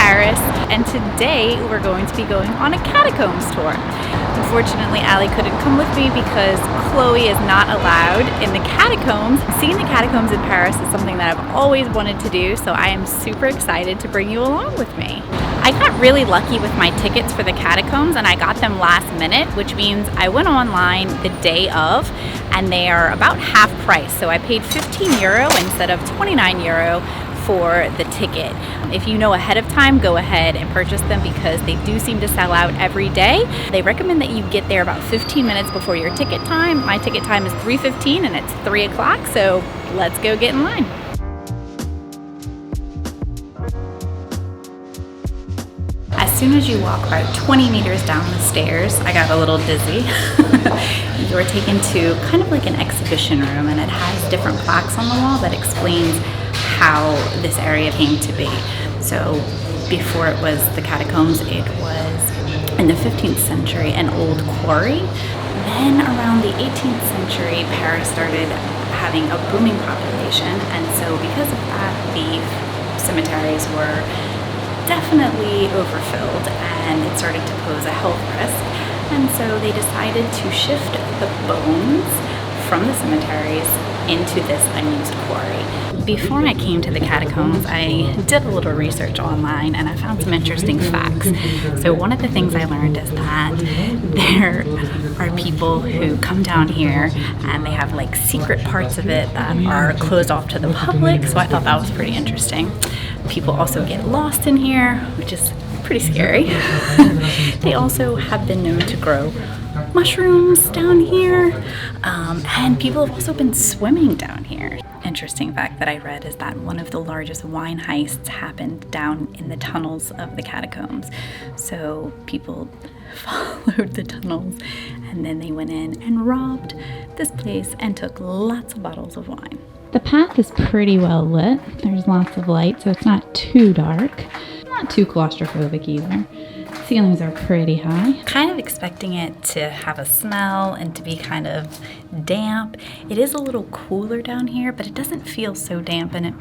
Paris, and today we're going to be going on a catacombs tour. Unfortunately, Allie couldn't come with me because Chloe is not allowed in the catacombs. Seeing the catacombs in Paris is something that I've always wanted to do, so I am super excited to bring you along with me. I got really lucky with my tickets for the catacombs, and I got them last minute, which means I went online the day of, and they are about half price. So I paid €15 instead of €29 for the ticket. If you know ahead of time, go ahead and purchase them because they do seem to sell out every day. They recommend that you get there about 15 minutes before your ticket time. My ticket time is 3:15 and it's 3 o'clock, so let's go get in line. As soon as you walk about 20 meters down the stairs, I got a little dizzy. You're taken to kind of like an exhibition room, and it has different plaques on the wall that explains how this area came to be. So before it was the catacombs, it was in the 15th century an old quarry. Then around the 18th century, Paris started having a booming population, and so because of that, the cemeteries were definitely overfilled and it started to pose a health risk. And so they decided to shift the bones from the cemeteries into this unused quarry. Before I came to the catacombs, I did a little research online and I found some interesting facts. So one of the things I learned is that there are people who come down here and they have like secret parts of it that are closed off to the public, so I thought that was pretty interesting. People also get lost in here, which is pretty scary. They also have been known to grow mushrooms down here, and people have also been swimming down here. Interesting fact that I read is that one of the largest wine heists happened down in the tunnels of the catacombs. So people followed the tunnels and then they went in and robbed this place and took lots of bottles of wine. The path is pretty well lit. There's lots of light, so it's not too dark. Not too claustrophobic either. Ceilings are pretty high. Kind of expecting it to have a smell and to be kind of damp. It is a little cooler down here, but it doesn't feel so damp and it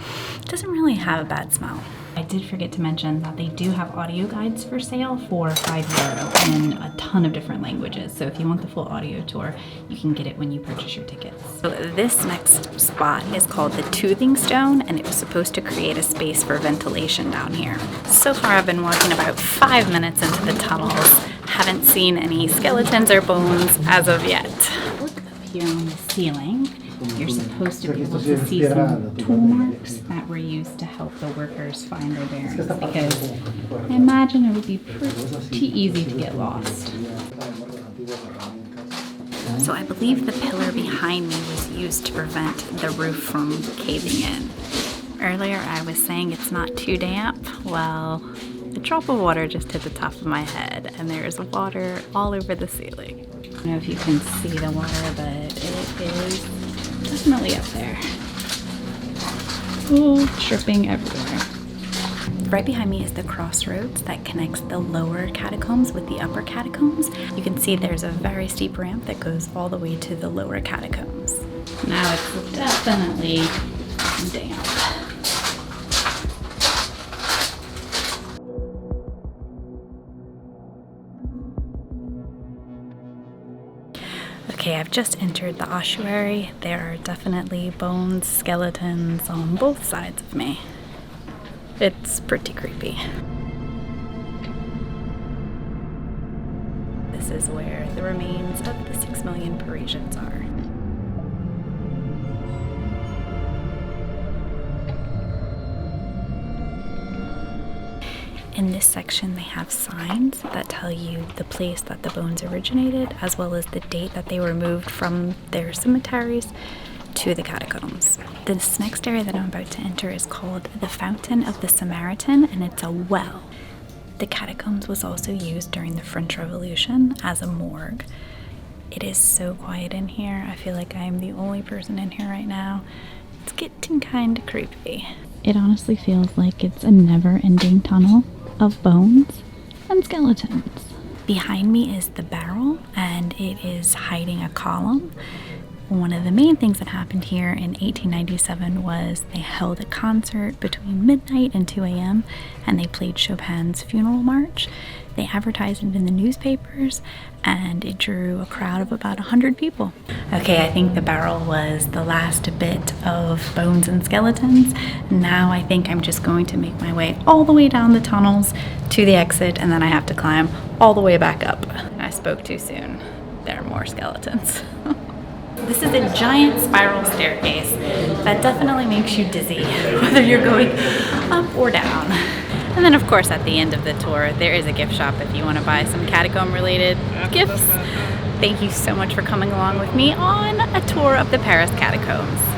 doesn't really have a bad smell. I did forget to mention that they do have audio guides for sale for €5 in a ton of different languages. So if you want the full audio tour, you can get it when you purchase your tickets. So this next spot is called the Toothing Stone, and it was supposed to create a space for ventilation down here. So far I've been walking about 5 minutes into the tunnels. Haven't seen any skeletons or bones as of yet. Look up here on the ceiling. You're supposed to be able to see some tool marks that were used to help the workers find their bearings, because I imagine it would be pretty easy to get lost. So I believe the pillar behind me was used to prevent the roof from caving in. Earlier I was saying it's not too damp. Well, a drop of water just hit the top of my head and there's water all over the ceiling. I don't know if you can see the water, but it is definitely up there. Oh, dripping everywhere. Right behind me is the crossroads that connects the lower catacombs with the upper catacombs. You can see there's a very steep ramp that goes all the way to the lower catacombs. Now it's definitely damp. Okay, I've just entered the ossuary. There are definitely bones, skeletons on both sides of me. It's pretty creepy. This is where the remains of the 6 million Parisians are. In this section, they have signs that tell you the place that the bones originated, as well as the date that they were moved from their cemeteries to the catacombs. This next area that I'm about to enter is called the Fountain of the Samaritan, and it's a well. The catacombs was also used during the French Revolution as a morgue. It is so quiet in here. I feel like I'm the only person in here right now. It's getting kind of creepy. It honestly feels like it's a never-ending tunnel of bones and skeletons. Behind me is the barrel, and it is hiding a column. One of the main things that happened here in 1897 was they held a concert between midnight and 2 a.m. and they played Chopin's Funeral March. They advertised it in the newspapers and it drew a crowd of about 100 people. Okay, I think the barrel was the last bit of bones and skeletons. Now I think I'm just going to make my way all the way down the tunnels to the exit, and then I have to climb all the way back up. I spoke too soon. There are more skeletons. This is a giant spiral staircase that definitely makes you dizzy, whether you're going up or down. And then of course at the end of the tour, there is a gift shop if you want to buy some catacomb related gifts. Thank you so much for coming along with me on a tour of the Paris Catacombs.